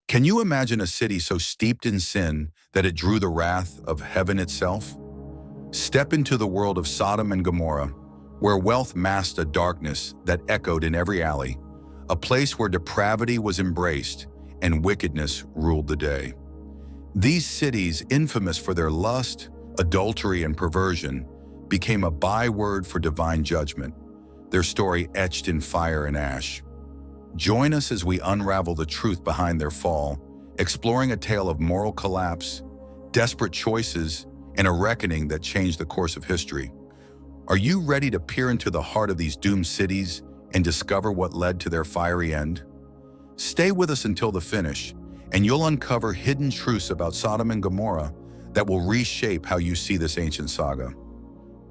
Can you imagine a city so steeped in sin that it drew the wrath of heaven itself? Step into the world of Sodom and Gomorrah, where wealth masked a darkness that echoed in every alley, a place where depravity was embraced and wickedness ruled the day. These cities, infamous for their lust, adultery, and perversion, became a byword for divine judgment, their story etched in fire and ash. Join us as we unravel the truth behind their fall, exploring a tale of moral collapse, desperate choices, and a reckoning that changed the course of history. Are you ready to peer into the heart of these doomed cities and discover what led to their fiery end? Stay with us until the finish, and you'll uncover hidden truths about Sodom and Gomorrah that will reshape how you see this ancient saga.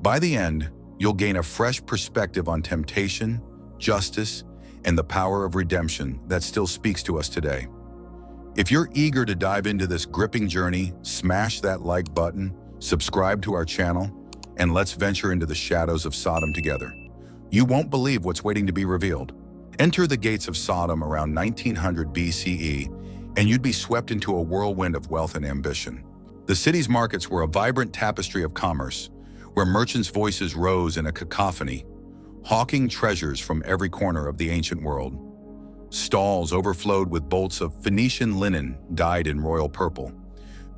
By the end, you'll gain a fresh perspective on temptation, justice, and the power of redemption that still speaks to us today. If you're eager to dive into this gripping journey, smash that like button, subscribe to our channel, and let's venture into the shadows of Sodom together. You won't believe what's waiting to be revealed. Enter the gates of Sodom around 1900 BCE, and you'd be swept into a whirlwind of wealth and ambition. The city's markets were a vibrant tapestry of commerce, where merchants' voices rose in a cacophony, hawking treasures from every corner of the ancient world. Stalls overflowed with bolts of Phoenician linen dyed in royal purple,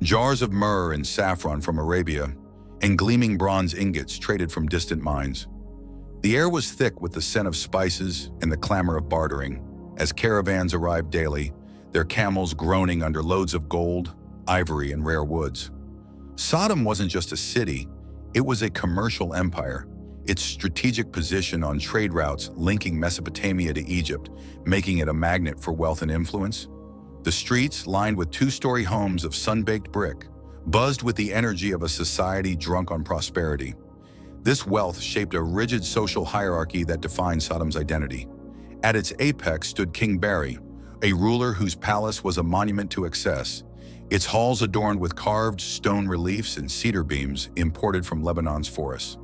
jars of myrrh and saffron from Arabia, and gleaming bronze ingots traded from distant mines. The air was thick with the scent of spices and the clamor of bartering, as caravans arrived daily, their camels groaning under loads of gold, ivory, and rare woods. Sodom wasn't just a city, it was a commercial empire, its strategic position on trade routes linking Mesopotamia to Egypt, making it a magnet for wealth and influence. The streets, lined with two-story homes of sun-baked brick, buzzed with the energy of a society drunk on prosperity. This wealth shaped a rigid social hierarchy that defined Sodom's identity. At its apex stood King Barry, a ruler whose palace was a monument to excess, its halls adorned with carved stone reliefs and cedar beams imported from Lebanon's forests.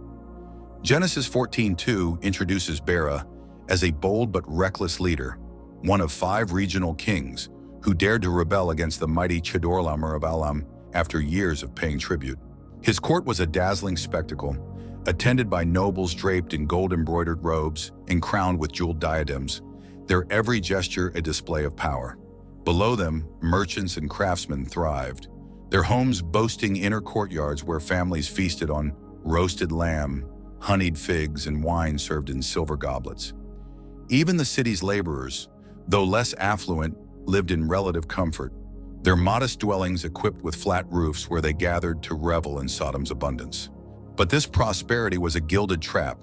Genesis 14:2 introduces Bera as a bold but reckless leader, one of 5 regional kings who dared to rebel against the mighty Chedorlaomer of Elam after years of paying tribute. His court was a dazzling spectacle, attended by nobles draped in gold-embroidered robes and crowned with jeweled diadems, their every gesture a display of power. Below them, merchants and craftsmen thrived, their homes boasting inner courtyards where families feasted on roasted lamb, honeyed figs, and wine served in silver goblets. Even the city's laborers, though less affluent, lived in relative comfort, their modest dwellings equipped with flat roofs where they gathered to revel in Sodom's abundance. But this prosperity was a gilded trap.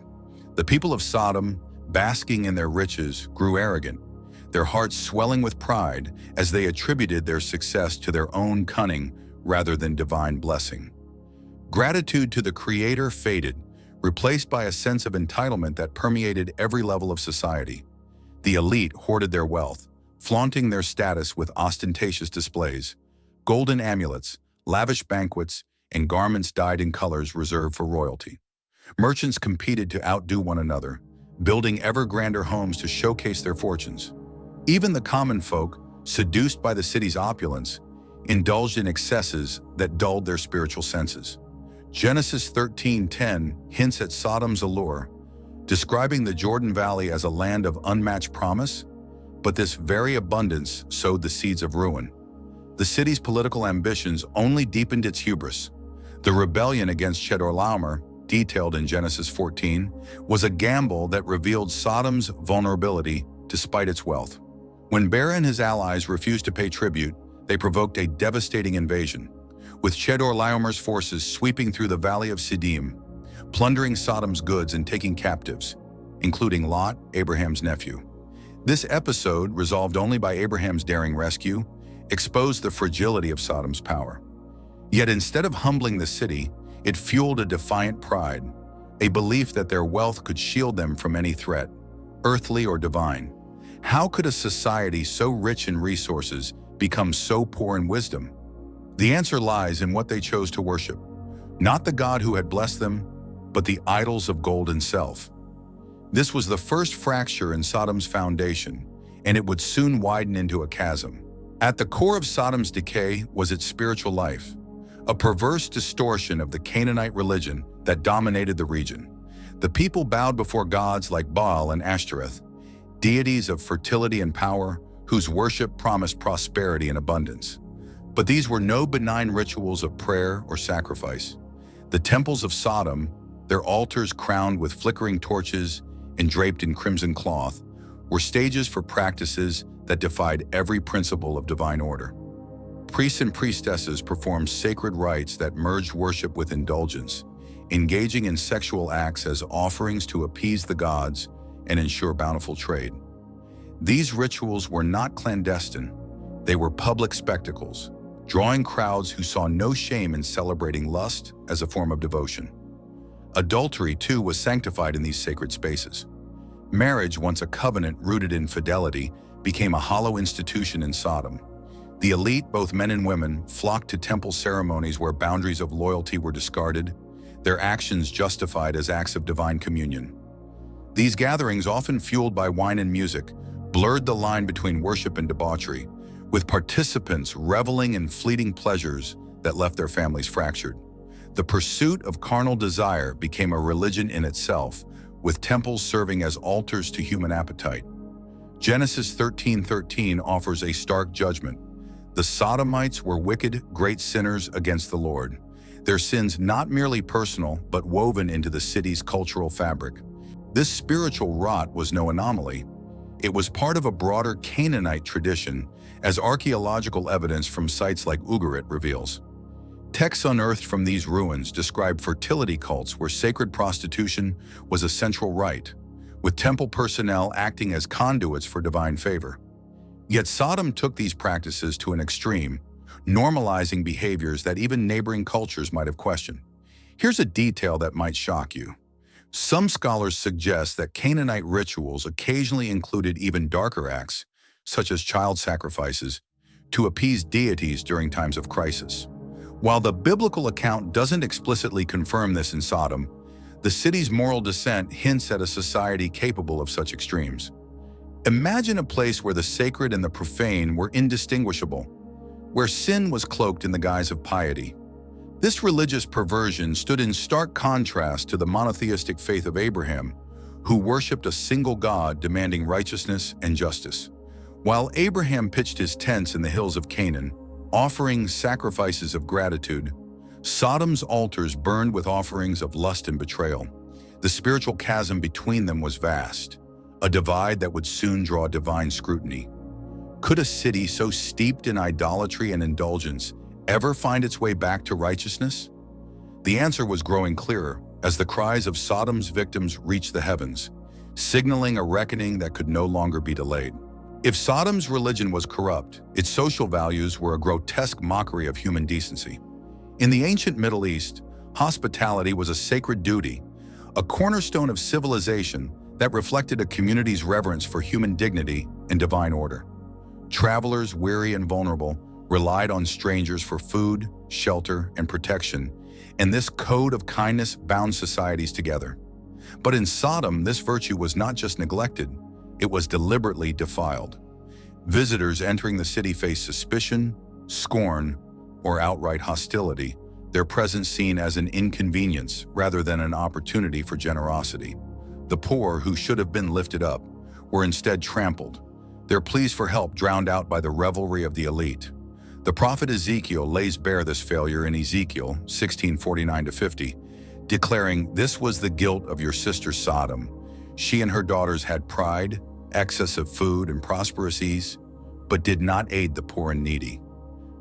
The people of Sodom, basking in their riches, grew arrogant, their hearts swelling with pride as they attributed their success to their own cunning rather than divine blessing. Gratitude to the Creator faded, replaced by a sense of entitlement that permeated every level of society. The elite hoarded their wealth, flaunting their status with ostentatious displays, golden amulets, lavish banquets, and garments dyed in colors reserved for royalty. Merchants competed to outdo one another, building ever grander homes to showcase their fortunes. Even the common folk, seduced by the city's opulence, indulged in excesses that dulled their spiritual senses. Genesis 13:10 hints at Sodom's allure, describing the Jordan Valley as a land of unmatched promise, but this very abundance sowed the seeds of ruin. The city's political ambitions only deepened its hubris. The rebellion against Chedorlaomer, detailed in Genesis 14, was a gamble that revealed Sodom's vulnerability despite its wealth. When Bera and his allies refused to pay tribute, they provoked a devastating invasion, with Chedorlaomer's forces sweeping through the valley of Siddim, plundering Sodom's goods and taking captives, including Lot, Abraham's nephew. This episode, resolved only by Abraham's daring rescue, exposed the fragility of Sodom's power. Yet instead of humbling the city, it fueled a defiant pride, a belief that their wealth could shield them from any threat, earthly or divine. How could a society so rich in resources become so poor in wisdom? The answer lies in what they chose to worship, not the God who had blessed them, but the idols of gold and self. This was the first fracture in Sodom's foundation, and it would soon widen into a chasm. At the core of Sodom's decay was its spiritual life, a perverse distortion of the Canaanite religion that dominated the region. The people bowed before gods like Baal and Ashtoreth, deities of fertility and power, whose worship promised prosperity and abundance. But these were no benign rituals of prayer or sacrifice. The temples of Sodom, their altars crowned with flickering torches and draped in crimson cloth, were stages for practices that defied every principle of divine order. Priests and priestesses performed sacred rites that merged worship with indulgence, engaging in sexual acts as offerings to appease the gods and ensure bountiful trade. These rituals were not clandestine. They were public spectacles, drawing crowds who saw no shame in celebrating lust as a form of devotion. Adultery, too, was sanctified in these sacred spaces. Marriage, once a covenant rooted in fidelity, became a hollow institution in Sodom. The elite, both men and women, flocked to temple ceremonies where boundaries of loyalty were discarded, their actions justified as acts of divine communion. These gatherings, often fueled by wine and music, blurred the line between worship and debauchery, with participants reveling in fleeting pleasures that left their families fractured. The pursuit of carnal desire became a religion in itself, with temples serving as altars to human appetite. Genesis 13:13 offers a stark judgment. The Sodomites were wicked, great sinners against the Lord, their sins not merely personal but woven into the city's cultural fabric. This spiritual rot was no anomaly. It was part of a broader Canaanite tradition, as archaeological evidence from sites like Ugarit reveals. Texts unearthed from these ruins describe fertility cults where sacred prostitution was a central rite, with temple personnel acting as conduits for divine favor. Yet Sodom took these practices to an extreme, normalizing behaviors that even neighboring cultures might have questioned. Here's a detail that might shock you. Some scholars suggest that Canaanite rituals occasionally included even darker acts, such as child sacrifices, to appease deities during times of crisis. While the biblical account doesn't explicitly confirm this in Sodom, the city's moral descent hints at a society capable of such extremes. Imagine a place where the sacred and the profane were indistinguishable, where sin was cloaked in the guise of piety. This religious perversion stood in stark contrast to the monotheistic faith of Abraham, who worshipped a single God demanding righteousness and justice. While Abraham pitched his tents in the hills of Canaan, offering sacrifices of gratitude, Sodom's altars burned with offerings of lust and betrayal. The spiritual chasm between them was vast, a divide that would soon draw divine scrutiny. Could a city so steeped in idolatry and indulgence ever find its way back to righteousness? The answer was growing clearer as the cries of Sodom's victims reached the heavens, signaling a reckoning that could no longer be delayed. If Sodom's religion was corrupt, its social values were a grotesque mockery of human decency. In the ancient Middle East, hospitality was a sacred duty, a cornerstone of civilization that reflected a community's reverence for human dignity and divine order. Travelers, weary and vulnerable, relied on strangers for food, shelter, and protection, and this code of kindness bound societies together. But in Sodom, this virtue was not just neglected, it was deliberately defiled. Visitors entering the city faced suspicion, scorn, or outright hostility, their presence seen as an inconvenience rather than an opportunity for generosity. The poor, who should have been lifted up, were instead trampled, their pleas for help drowned out by the revelry of the elite. The prophet Ezekiel lays bare this failure in Ezekiel 16:49-50, declaring, "This was the guilt of your sister Sodom. She and her daughters had pride, excess of food, and prosperous ease, but did not aid the poor and needy.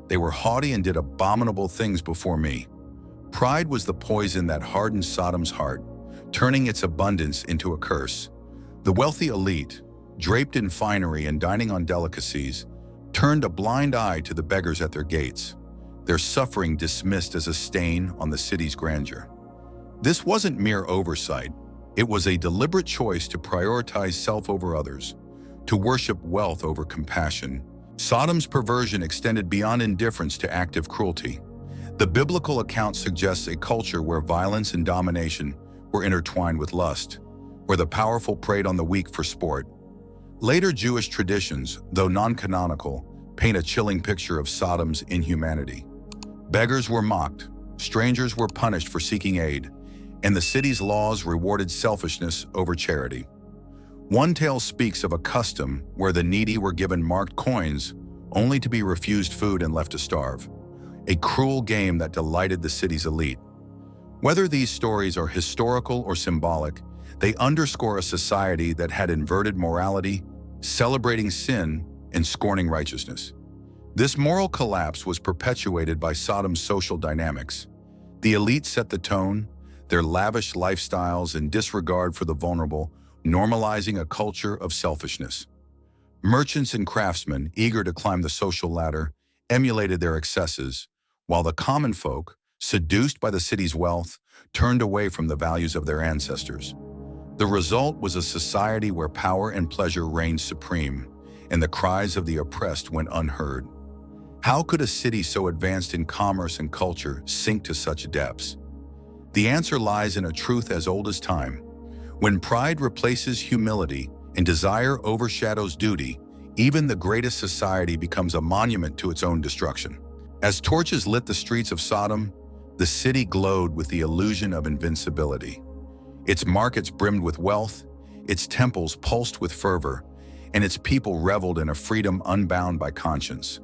They were haughty and did abominable things before me." Pride was the poison that hardened Sodom's heart, turning its abundance into a curse. The wealthy elite, draped in finery and dining on delicacies, turned a blind eye to the beggars at their gates, their suffering dismissed as a stain on the city's grandeur. This wasn't mere oversight. It was a deliberate choice to prioritize self over others, to worship wealth over compassion. Sodom's perversion extended beyond indifference to active cruelty. The biblical account suggests a culture where violence and domination were intertwined with lust, where the powerful preyed on the weak for sport. Later Jewish traditions, though non-canonical, paint a chilling picture of Sodom's inhumanity. Beggars were mocked, strangers were punished for seeking aid, and the city's laws rewarded selfishness over charity. One tale speaks of a custom where the needy were given marked coins only to be refused food and left to starve, a cruel game that delighted the city's elite. Whether these stories are historical or symbolic, they underscore a society that had inverted morality, celebrating sin and scorning righteousness. This moral collapse was perpetuated by Sodom's social dynamics. The elite set the tone, their lavish lifestyles and disregard for the vulnerable, normalizing a culture of selfishness. Merchants and craftsmen, eager to climb the social ladder, emulated their excesses, while the common folk, seduced by the city's wealth, turned away from the values of their ancestors. The result was a society where power and pleasure reigned supreme, and the cries of the oppressed went unheard. How could a city so advanced in commerce and culture sink to such depths? The answer lies in a truth as old as time. When pride replaces humility and desire overshadows duty, even the greatest society becomes a monument to its own destruction. As torches lit the streets of Sodom, the city glowed with the illusion of invincibility. Its markets brimmed with wealth, its temples pulsed with fervor, and its people reveled in a freedom unbound by conscience.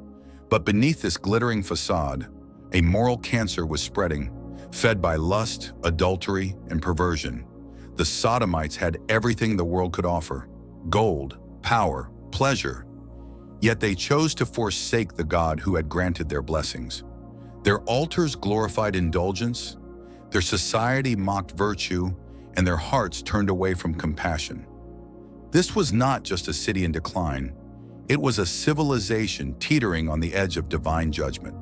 But beneath this glittering facade, a moral cancer was spreading, fed by lust, adultery, and perversion. The Sodomites had everything the world could offer: gold, power, pleasure. Yet they chose to forsake the God who had granted their blessings. Their altars glorified indulgence, their society mocked virtue, and their hearts turned away from compassion. This was not just a city in decline. It was a civilization teetering on the edge of divine judgment.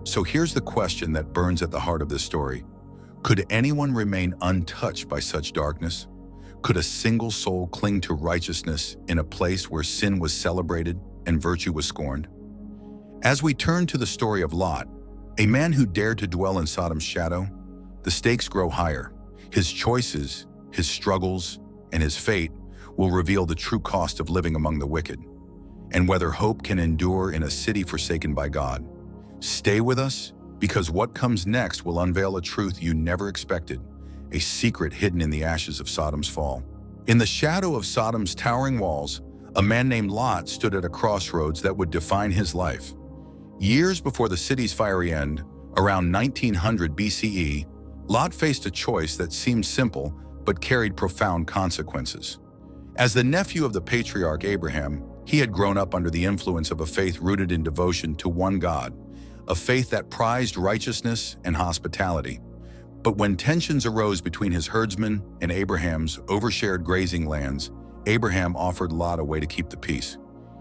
So here's the question that burns at the heart of this story. Could anyone remain untouched by such darkness? Could a single soul cling to righteousness in a place where sin was celebrated and virtue was scorned? As we turn to the story of Lot, a man who dared to dwell in Sodom's shadow, the stakes grow higher. His choices, his struggles, and his fate will reveal the true cost of living among the wicked, and whether hope can endure in a city forsaken by God. Stay with us, because what comes next will unveil a truth you never expected, a secret hidden in the ashes of Sodom's fall. In the shadow of Sodom's towering walls, a man named Lot stood at a crossroads that would define his life. Years before the city's fiery end, around 1900 BCE, Lot faced a choice that seemed simple but carried profound consequences. As the nephew of the patriarch Abraham, he had grown up under the influence of a faith rooted in devotion to one God, a faith that prized righteousness and hospitality. But when tensions arose between his herdsmen and Abraham's overshared grazing lands, Abraham offered Lot a way to keep the peace.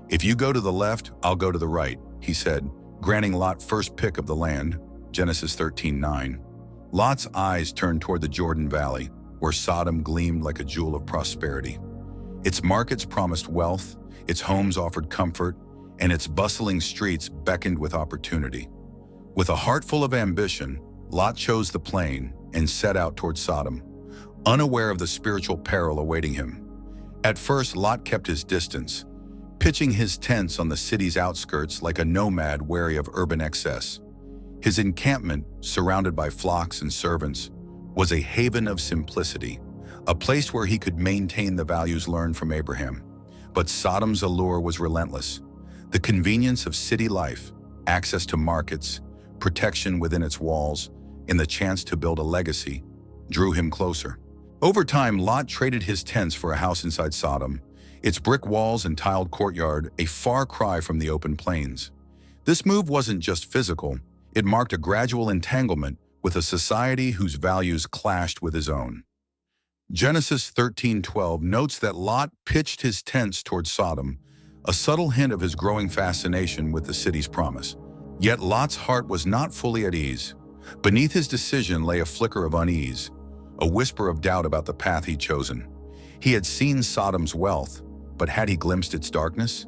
"If you go to the left, I'll go to the right," he said, granting Lot first pick of the land, Genesis 13:9. Lot's eyes turned toward the Jordan Valley, where Sodom gleamed like a jewel of prosperity. Its markets promised wealth, its homes offered comfort, and its bustling streets beckoned with opportunity. With a heart full of ambition, Lot chose the plain and set out toward Sodom, unaware of the spiritual peril awaiting him. At first, Lot kept his distance, pitching his tents on the city's outskirts like a nomad wary of urban excess. His encampment, surrounded by flocks and servants, was a haven of simplicity, a place where he could maintain the values learned from Abraham. But Sodom's allure was relentless. The convenience of city life, access to markets, protection within its walls, and the chance to build a legacy drew him closer. Over time, Lot traded his tents for a house inside Sodom, its brick walls and tiled courtyard a far cry from the open plains. This move wasn't just physical, it marked a gradual entanglement with a society whose values clashed with his own. Genesis 13:12 notes that Lot pitched his tents toward Sodom, a subtle hint of his growing fascination with the city's promise. Yet Lot's heart was not fully at ease. Beneath his decision lay a flicker of unease, a whisper of doubt about the path he'd chosen. He had seen Sodom's wealth, but had he glimpsed its darkness?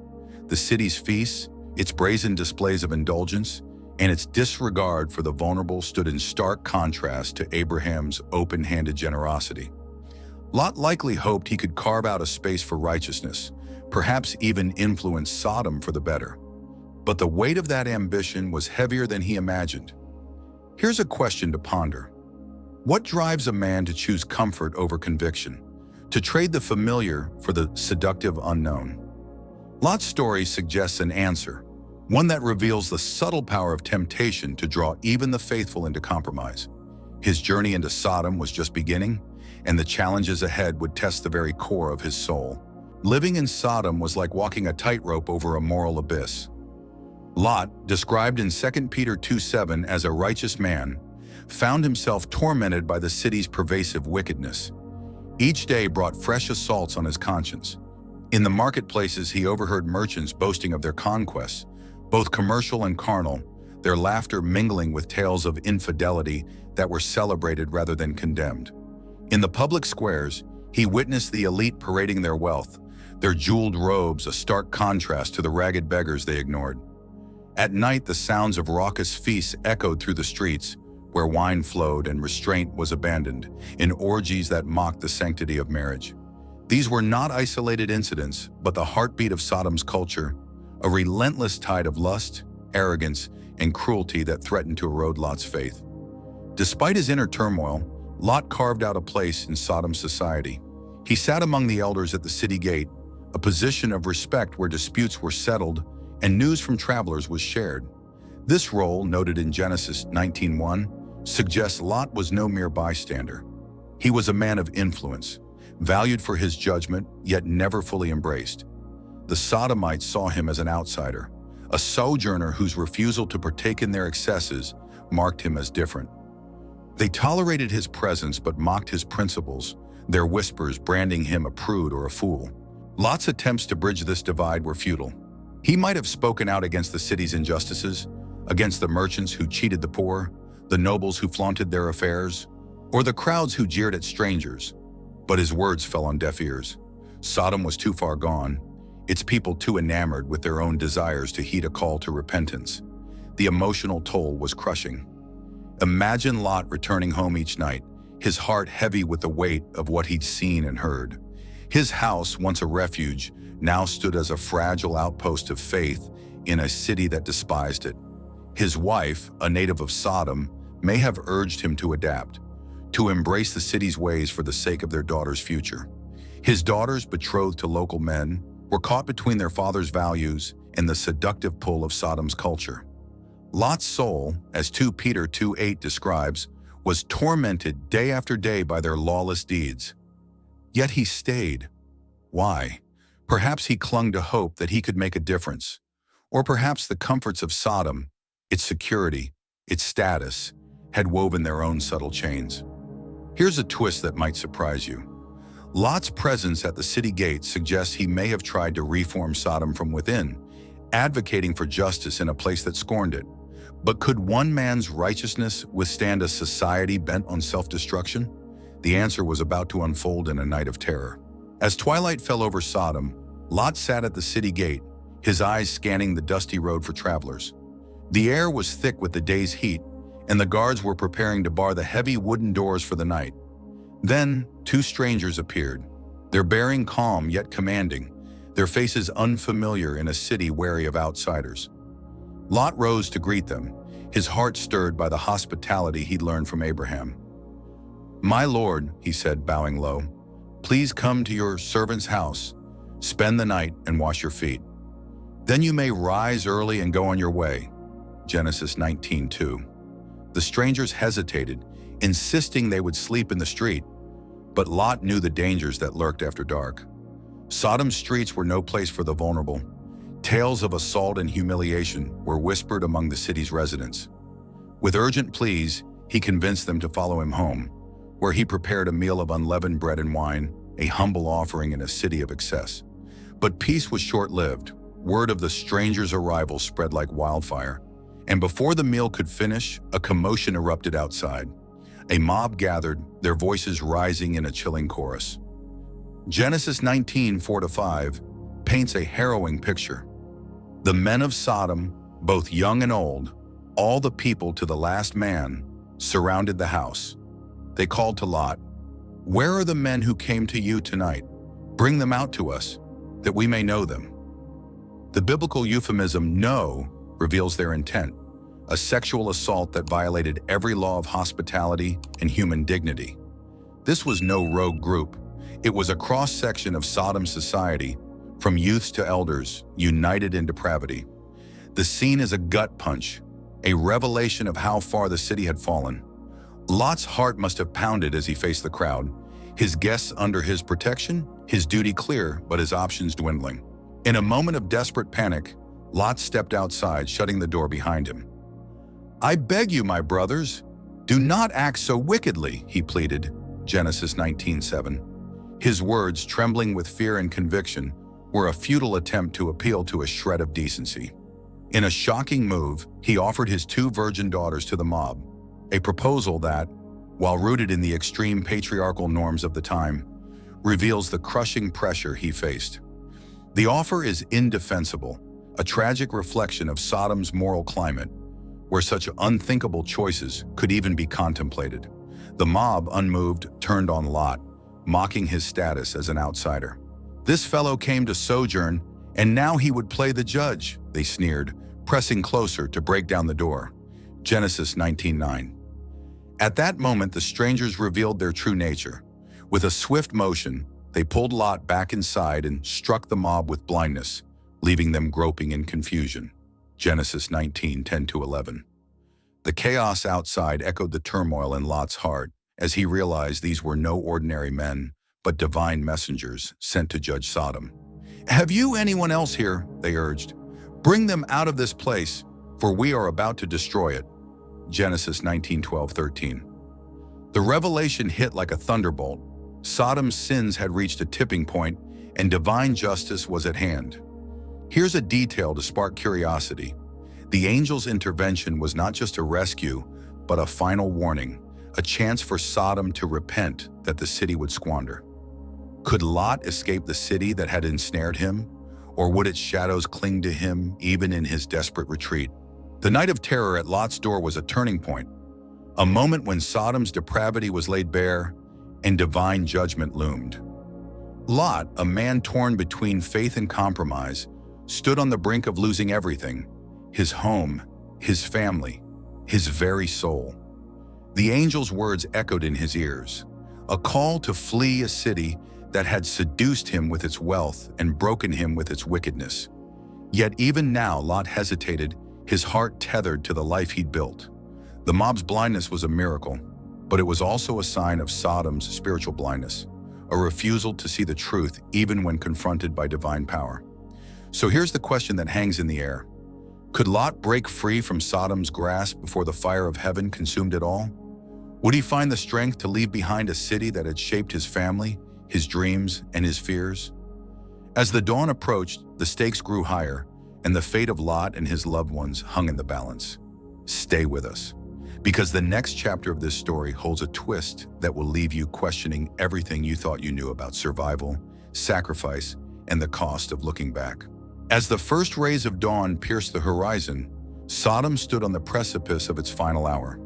The city's feasts, its brazen displays of indulgence, and its disregard for the vulnerable stood in stark contrast to Abraham's open-handed generosity. Lot likely hoped he could carve out a space for righteousness, perhaps even influence Sodom for the better. But the weight of that ambition was heavier than he imagined. Here's a question to ponder. What drives a man to choose comfort over conviction, to trade the familiar for the seductive unknown? Lot's story suggests an answer, one that reveals the subtle power of temptation to draw even the faithful into compromise. His journey into Sodom was just beginning, and the challenges ahead would test the very core of his soul. Living in Sodom was like walking a tightrope over a moral abyss. Lot, described in 2 Peter 2:7 as a righteous man, found himself tormented by the city's pervasive wickedness. Each day brought fresh assaults on his conscience. In the marketplaces, he overheard merchants boasting of their conquests, both commercial and carnal, their laughter mingling with tales of infidelity that were celebrated rather than condemned. In the public squares, he witnessed the elite parading their wealth, their jeweled robes a stark contrast to the ragged beggars they ignored. At night, the sounds of raucous feasts echoed through the streets, where wine flowed and restraint was abandoned, in orgies that mocked the sanctity of marriage. These were not isolated incidents, but the heartbeat of Sodom's culture, a relentless tide of lust, arrogance, and cruelty that threatened to erode Lot's faith. Despite his inner turmoil, Lot carved out a place in Sodom's society. He sat among the elders at the city gate, a position of respect where disputes were settled and news from travelers was shared. This role, noted in Genesis 19:1, suggests Lot was no mere bystander. He was a man of influence, valued for his judgment, yet never fully embraced. The Sodomites saw him as an outsider, a sojourner whose refusal to partake in their excesses marked him as different. They tolerated his presence but mocked his principles, their whispers branding him a prude or a fool. Lot's attempts to bridge this divide were futile. He might have spoken out against the city's injustices, against the merchants who cheated the poor, the nobles who flaunted their affairs, or the crowds who jeered at strangers. But his words fell on deaf ears. Sodom was too far gone, its people too enamored with their own desires to heed a call to repentance. The emotional toll was crushing. Imagine Lot returning home each night, his heart heavy with the weight of what he'd seen and heard. His house, once a refuge, now stood as a fragile outpost of faith in a city that despised it. His wife, a native of Sodom, may have urged him to adapt, to embrace the city's ways for the sake of their daughter's future. His daughters, betrothed to local men, were caught between their father's values and the seductive pull of Sodom's culture. Lot's soul, as 2 Peter 2:8 describes, was tormented day after day by their lawless deeds. Yet he stayed. Why? Perhaps he clung to hope that he could make a difference. Or perhaps the comforts of Sodom, its security, its status, had woven their own subtle chains. Here's a twist that might surprise you. Lot's presence at the city gate suggests he may have tried to reform Sodom from within, advocating for justice in a place that scorned it. But could one man's righteousness withstand a society bent on self-destruction? The answer was about to unfold in a night of terror. As twilight fell over Sodom, Lot sat at the city gate, his eyes scanning the dusty road for travelers. The air was thick with the day's heat, and the guards were preparing to bar the heavy wooden doors for the night. Then, 2 strangers appeared, their bearing calm yet commanding, their faces unfamiliar in a city wary of outsiders. Lot rose to greet them, his heart stirred by the hospitality he'd learned from Abraham. "My lord," he said, bowing low, "please come to your servant's house, spend the night and wash your feet. Then you may rise early and go on your way." Genesis 19:2. The strangers hesitated, insisting they would sleep in the street, but Lot knew the dangers that lurked after dark. Sodom's streets were no place for the vulnerable. Tales of assault and humiliation were whispered among the city's residents. With urgent pleas, he convinced them to follow him home, where he prepared a meal of unleavened bread and wine, a humble offering in a city of excess. But peace was short-lived. Word of the stranger's arrival spread like wildfire, and before the meal could finish, a commotion erupted outside. A mob gathered, their voices rising in a chilling chorus. Genesis 19:4-5 paints a harrowing picture. The men of Sodom, both young and old, all the people to the last man, surrounded the house. They called to Lot, "Where are the men who came to you tonight? Bring them out to us, that we may know them." The biblical euphemism "know" reveals their intent, a sexual assault that violated every law of hospitality and human dignity. This was no rogue group. It was a cross-section of Sodom's society, from youths to elders, united in depravity. The scene is a gut punch, a revelation of how far the city had fallen. Lot's heart must have pounded as he faced the crowd, his guests under his protection, his duty clear, but his options dwindling. In a moment of desperate panic, Lot stepped outside, shutting the door behind him. "I beg you, my brothers, do not act so wickedly," he pleaded, Genesis 19:7. His words, trembling with fear and conviction, were a futile attempt to appeal to a shred of decency. In a shocking move, he offered his 2 virgin daughters to the mob, a proposal that, while rooted in the extreme patriarchal norms of the time, reveals the crushing pressure he faced. The offer is indefensible, a tragic reflection of Sodom's moral climate, where such unthinkable choices could even be contemplated. The mob, unmoved, turned on Lot, mocking his status as an outsider. "This fellow came to sojourn, and now he would play the judge," they sneered, pressing closer to break down the door. Genesis 19:9. At that moment, the strangers revealed their true nature. With a swift motion, they pulled Lot back inside and struck the mob with blindness, leaving them groping in confusion. Genesis 19:10-11. The chaos outside echoed the turmoil in Lot's heart as he realized these were no ordinary men, but divine messengers sent to judge Sodom. "Have you anyone else here?" they urged. "Bring them out of this place, for we are about to destroy it." Genesis 19:12-13. The revelation hit like a thunderbolt. Sodom's sins had reached a tipping point, and divine justice was at hand. Here's a detail to spark curiosity. The angel's intervention was not just a rescue, but a final warning, a chance for Sodom to repent that the city would squander. Could Lot escape the city that had ensnared him, or would its shadows cling to him even in his desperate retreat? The night of terror at Lot's door was a turning point, a moment when Sodom's depravity was laid bare and divine judgment loomed. Lot, a man torn between faith and compromise, stood on the brink of losing everything: his home, his family, his very soul. The angel's words echoed in his ears, a call to flee a city that had seduced him with its wealth and broken him with its wickedness. Yet even now, Lot hesitated, his heart tethered to the life he'd built. The mob's blindness was a miracle, but it was also a sign of Sodom's spiritual blindness, a refusal to see the truth even when confronted by divine power. So here's the question that hangs in the air. Could Lot break free from Sodom's grasp before the fire of heaven consumed it all? Would he find the strength to leave behind a city that had shaped his family, his dreams, and his fears? As the dawn approached, the stakes grew higher, and the fate of Lot and his loved ones hung in the balance. Stay with us, because the next chapter of this story holds a twist that will leave you questioning everything you thought you knew about survival, sacrifice, and the cost of looking back. As the first rays of dawn pierced the horizon, Sodom stood on the precipice of its final hour.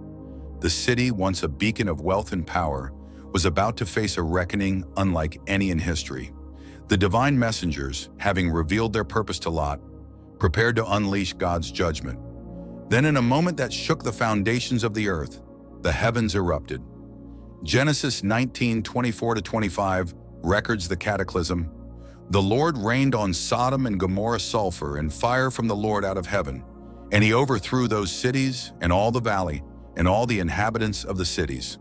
The city, once a beacon of wealth and power, was about to face a reckoning unlike any in history. The divine messengers, having revealed their purpose to Lot, prepared to unleash God's judgment. Then, in a moment that shook the foundations of the earth, the heavens erupted. Genesis 19:24-25 records the cataclysm. The Lord rained on Sodom and Gomorrah sulfur and fire from the Lord out of heaven, and he overthrew those cities and all the valley and all the inhabitants of the cities.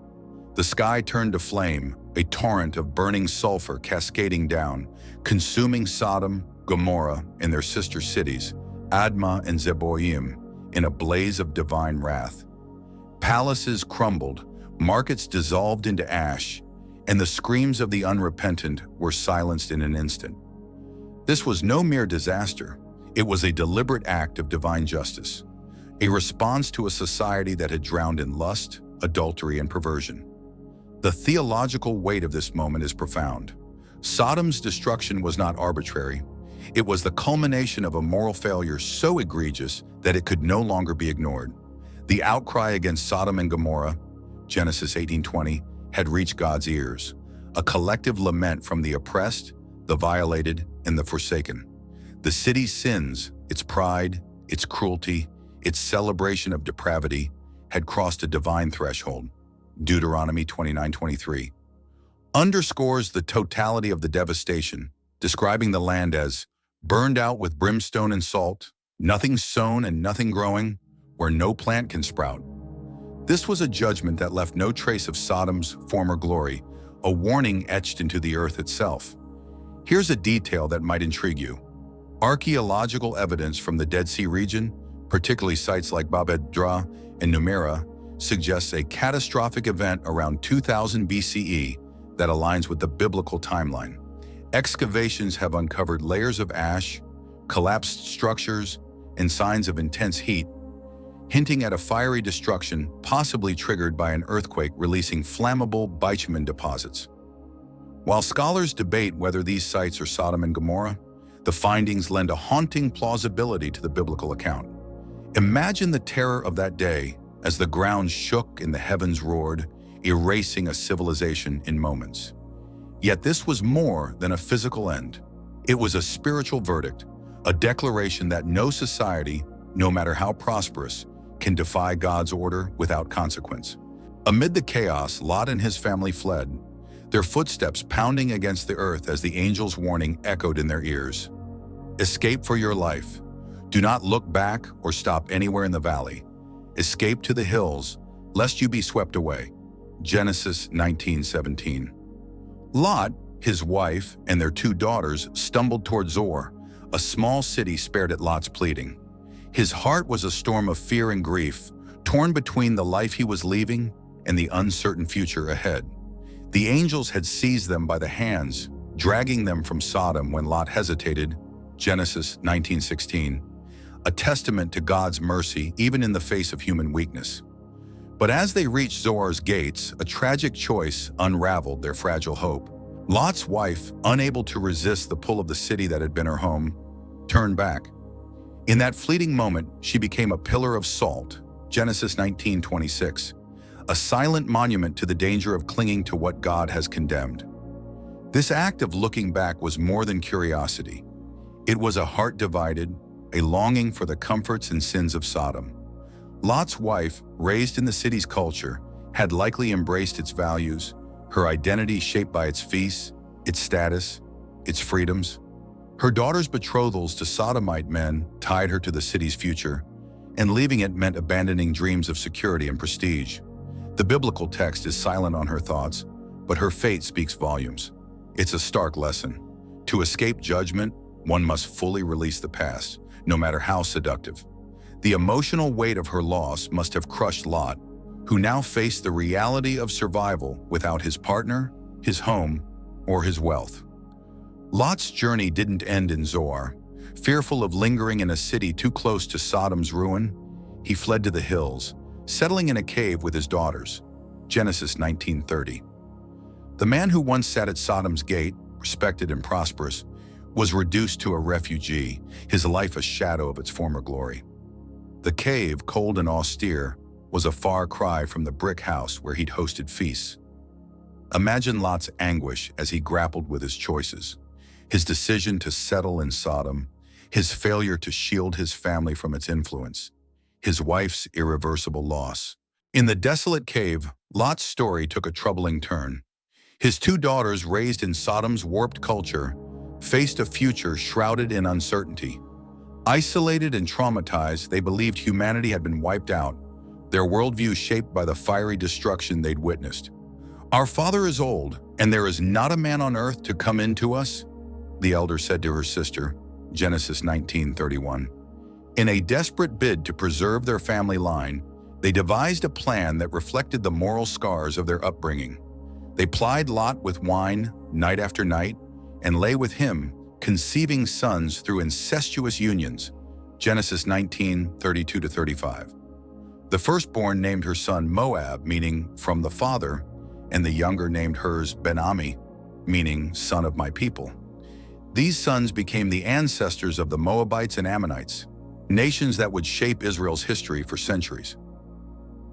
The sky turned to flame, a torrent of burning sulfur cascading down, consuming Sodom, Gomorrah, and their sister cities, Admah and Zeboim, in a blaze of divine wrath. Palaces crumbled, markets dissolved into ash, and the screams of the unrepentant were silenced in an instant. This was no mere disaster. It was a deliberate act of divine justice, a response to a society that had drowned in lust, adultery, and perversion. The theological weight of this moment is profound. Sodom's destruction was not arbitrary. It was the culmination of a moral failure so egregious that it could no longer be ignored. The outcry against Sodom and Gomorrah, Genesis 18:20, had reached God's ears, a collective lament from the oppressed, the violated, and the forsaken. The city's sins, its pride, its cruelty, its celebration of depravity, had crossed a divine threshold. Deuteronomy 29:23 underscores the totality of the devastation, describing the land as burned out with brimstone and salt, nothing sown and nothing growing, where no plant can sprout. This was a judgment that left no trace of Sodom's former glory, a warning etched into the earth itself. Here's a detail that might intrigue you. Archaeological evidence from the Dead Sea region, particularly sites like Bab edh-Dhra and Numeira, suggests a catastrophic event around 2000 BCE that aligns with the biblical timeline. Excavations have uncovered layers of ash, collapsed structures, and signs of intense heat, hinting at a fiery destruction possibly triggered by an earthquake releasing flammable bitumen deposits. While scholars debate whether these sites are Sodom and Gomorrah, the findings lend a haunting plausibility to the biblical account. Imagine the terror of that day as the ground shook and the heavens roared, erasing a civilization in moments. Yet this was more than a physical end. It was a spiritual verdict, a declaration that no society, no matter how prosperous, can defy God's order without consequence. Amid the chaos, Lot and his family fled, their footsteps pounding against the earth as the angel's warning echoed in their ears. Escape for your life. Do not look back or stop anywhere in the valley. Escape to the hills, lest you be swept away. Genesis 19:17. Lot, his wife, and their 2 daughters stumbled toward Zoar, a small city spared at Lot's pleading. His heart was a storm of fear and grief, torn between the life he was leaving and the uncertain future ahead. The angels had seized them by the hands, dragging them from Sodom when Lot hesitated. Genesis 19:16. A testament to God's mercy even in the face of human weakness. But as they reached Zoar's gates, a tragic choice unraveled their fragile hope. Lot's wife, unable to resist the pull of the city that had been her home, turned back. In that fleeting moment, she became a pillar of salt. Genesis 19:26. A silent monument to the danger of clinging to what God has condemned. This act of looking back was more than curiosity. It was a heart divided, a longing for the comforts and sins of Sodom. Lot's wife, raised in the city's culture, had likely embraced its values, her identity shaped by its feasts, its status, its freedoms. Her daughter's betrothals to sodomite men tied her to the city's future, and leaving it meant abandoning dreams of security and prestige. The biblical text is silent on her thoughts, but her fate speaks volumes. It's a stark lesson. To escape judgment, one must fully release the past, no matter how seductive. The emotional weight of her loss must have crushed Lot, who now faced the reality of survival without his partner, his home, or his wealth. Lot's journey didn't end in Zoar. Fearful of lingering in a city too close to Sodom's ruin, he fled to the hills, settling in a cave with his daughters. Genesis 19:30. The man who once sat at Sodom's gate, respected and prosperous, was reduced to a refugee, his life a shadow of its former glory. The cave, cold and austere, was a far cry from the brick house where he'd hosted feasts. Imagine Lot's anguish as he grappled with his choices, his decision to settle in Sodom, his failure to shield his family from its influence, his wife's irreversible loss. In the desolate cave, Lot's story took a troubling turn. His 2 daughters, raised in Sodom's warped culture, faced a future shrouded in uncertainty. Isolated and traumatized, they believed humanity had been wiped out, their worldview shaped by the fiery destruction they'd witnessed. "Our father is old, and there is not a man on earth to come in to us," the elder said to her sister, Genesis 19:31. In a desperate bid to preserve their family line, they devised a plan that reflected the moral scars of their upbringing. They plied Lot with wine night after night and lay with him, conceiving sons through incestuous unions. Genesis 19:32-35. The firstborn named her son Moab, meaning from the father, and the younger named hers Ben-Ami, meaning son of my people. These sons became the ancestors of the Moabites and Ammonites, nations that would shape Israel's history for centuries.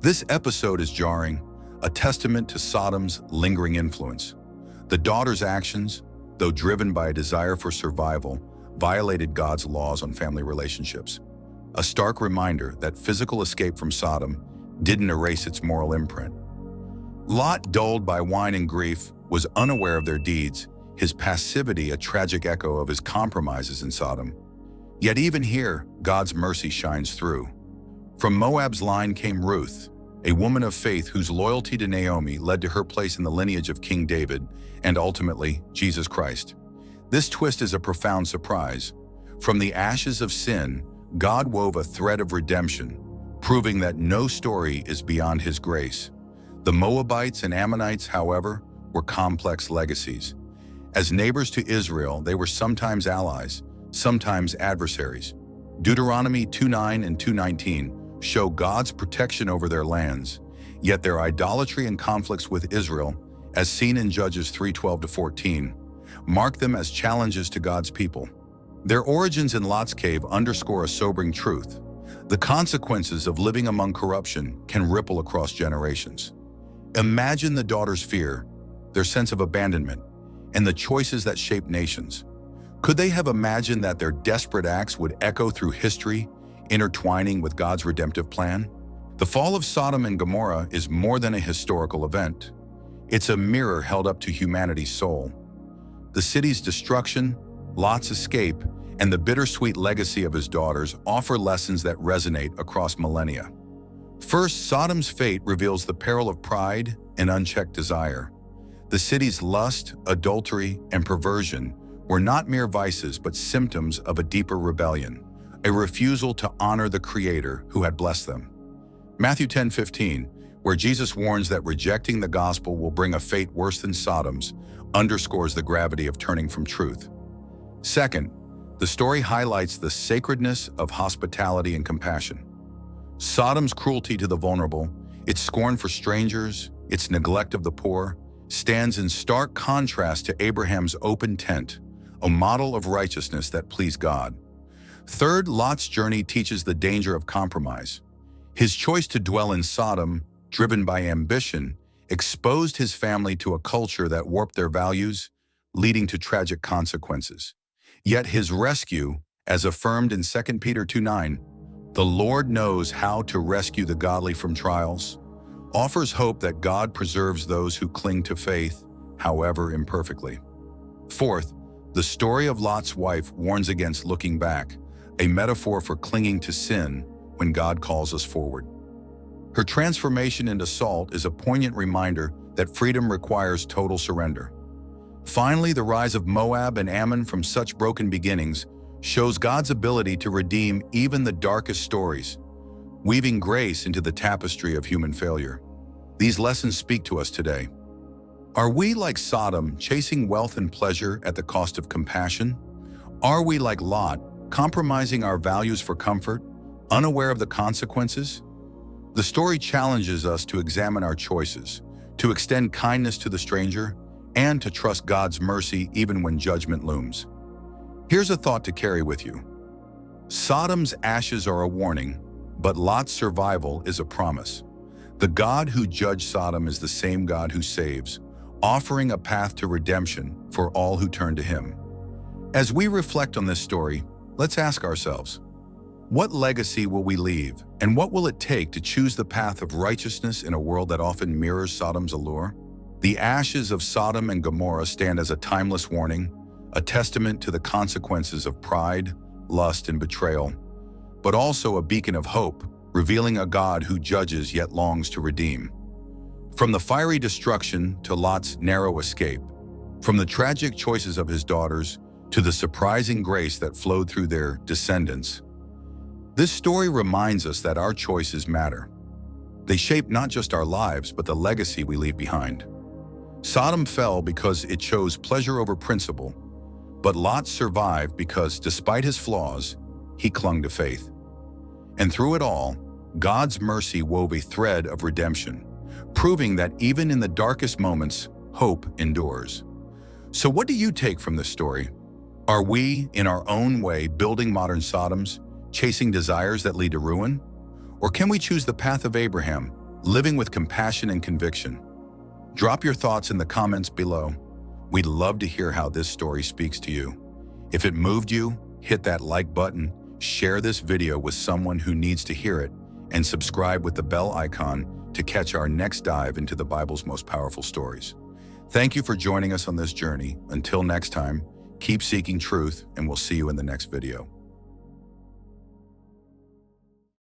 This episode is jarring, a testament to Sodom's lingering influence. The daughter's actions, though driven by a desire for survival, violated God's laws on family relationships. a stark reminder that physical escape from Sodom didn't erase its moral imprint. Lot, dulled by wine and grief, was unaware of their deeds, his passivity a tragic echo of his compromises in Sodom. Yet even here, God's mercy shines through. From Moab's line came Ruth, a woman of faith whose loyalty to Naomi led to her place in the lineage of King David and ultimately Jesus Christ. This twist is a profound surprise. From the ashes of sin, God wove a thread of redemption, proving that no story is beyond his grace. The Moabites and Ammonites, however, were complex legacies. As neighbors to Israel, they were sometimes allies, sometimes adversaries. Deuteronomy 2:9 and 2:19 show God's protection over their lands, yet their idolatry and conflicts with Israel, as seen in Judges 3:12-14, mark them as challenges to God's people. Their origins in Lot's cave underscore a sobering truth. The consequences of living among corruption can ripple across generations. Imagine the daughters' fear, their sense of abandonment, and the choices that shape nations. Could they have imagined that their desperate acts would echo through history, intertwining with God's redemptive plan? The fall of Sodom and Gomorrah is more than a historical event. It's a mirror held up to humanity's soul. The city's destruction, Lot's escape, and the bittersweet legacy of his daughters offer lessons that resonate across millennia. First, Sodom's fate reveals the peril of pride and unchecked desire. The city's lust, adultery, and perversion were not mere vices but symptoms of a deeper rebellion, a refusal to honor the Creator who had blessed them. Matthew 10:15, where Jesus warns that rejecting the gospel will bring a fate worse than Sodom's, underscores the gravity of turning from truth. Second, the story highlights the sacredness of hospitality and compassion. Sodom's cruelty to the vulnerable, its scorn for strangers, its neglect of the poor, stands in stark contrast to Abraham's open tent, a model of righteousness that pleased God. Third, Lot's journey teaches the danger of compromise. His choice to dwell in Sodom, driven by ambition, exposed his family to a culture that warped their values, leading to tragic consequences. Yet his rescue, as affirmed in 2 Peter 2:9, the Lord knows how to rescue the godly from trials, offers hope that God preserves those who cling to faith, however imperfectly. Fourth, the story of Lot's wife warns against looking back, a metaphor for clinging to sin when God calls us forward. Her transformation into salt is a poignant reminder that freedom requires total surrender. Finally, the rise of Moab and Ammon from such broken beginnings shows God's ability to redeem even the darkest stories, weaving grace into the tapestry of human failure. These lessons speak to us today. Are we like Sodom, chasing wealth and pleasure at the cost of compassion? Are we like Lot, compromising our values for comfort, unaware of the consequences? The story challenges us to examine our choices, to extend kindness to the stranger, and to trust God's mercy even when judgment looms. Here's a thought to carry with you. Sodom's ashes are a warning, but Lot's survival is a promise. The God who judged Sodom is the same God who saves, offering a path to redemption for all who turn to him. As we reflect on this story, let's ask ourselves, what legacy will we leave, and what will it take to choose the path of righteousness in a world that often mirrors Sodom's allure? The ashes of Sodom and Gomorrah stand as a timeless warning, a testament to the consequences of pride, lust, and betrayal, but also a beacon of hope, revealing a God who judges yet longs to redeem. From the fiery destruction to Lot's narrow escape, from the tragic choices of his daughters to the surprising grace that flowed through their descendants, this story reminds us that our choices matter. They shape not just our lives, but the legacy we leave behind. Sodom fell because it chose pleasure over principle, but Lot survived because, despite his flaws, he clung to faith. And through it all, God's mercy wove a thread of redemption, proving that even in the darkest moments, hope endures. So what do you take from this story? Are we, in our own way, building modern Sodoms, chasing desires that lead to ruin? Or can we choose the path of Abraham, living with compassion and conviction? Drop your thoughts in the comments below. We'd love to hear how this story speaks to you. If it moved you, hit that like button, Share this video with someone who needs to hear it, and subscribe with the bell icon to catch our next dive into the Bible's most powerful stories. Thank you for joining us on this journey. Until next time, keep seeking truth, and we'll see you in the next video.